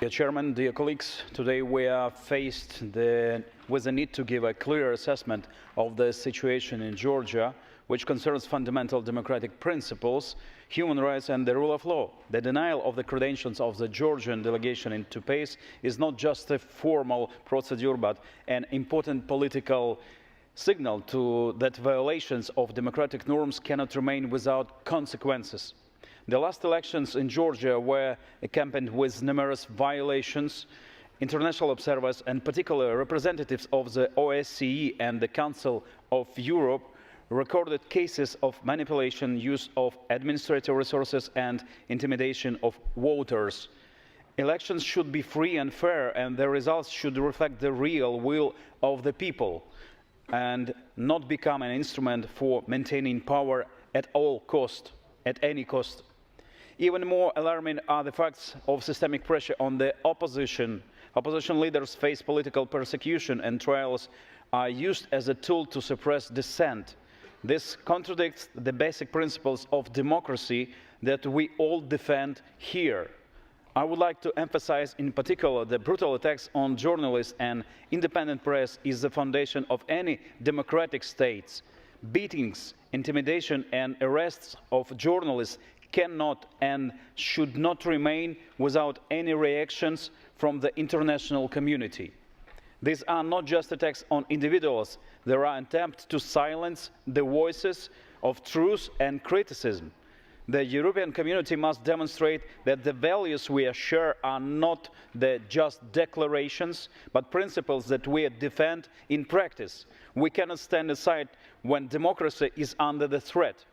Dear Chairman, dear colleagues, today we are faced with the need to give a clear assessment of the situation in Georgia, which concerns fundamental democratic principles, human rights and the rule of law. The denial of the credentials of the Georgian delegation into PACE is not just a formal procedure, but an important political signal that violations of democratic norms cannot remain without consequences. The last elections in Georgia were accompanied with numerous violations. International observers, and particularly representatives of the OSCE and the Council of Europe, recorded cases of manipulation, use of administrative resources, and intimidation of voters. Elections should be free and fair, and the results should reflect the real will of the people and not become an instrument for maintaining power at all cost, at any cost. Even more alarming are the facts of systemic pressure on the opposition. Opposition leaders face political persecution, and trials are used as a tool to suppress dissent. This contradicts the basic principles of democracy that we all defend here. I would like to emphasize in particular the brutal attacks on journalists and independent press is the foundation of any democratic states. Beatings, intimidation and arrests of journalists cannot and should not remain without any reactions from the international community. These are not just attacks on individuals, there are attempts to silence the voices of truth and criticism. The European community must demonstrate that the values we share are not just declarations, but principles that we defend in practice. We cannot stand aside when democracy is under the threat.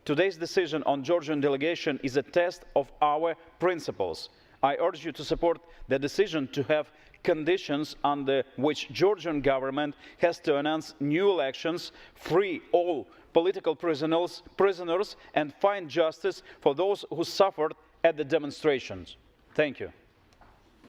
Today's decision on Georgian delegation is a test of our principles. I urge you to support the decision to have conditions under which Georgian government has to announce new elections, free all political prisoners, and find justice for those who suffered at the demonstrations. Thank you.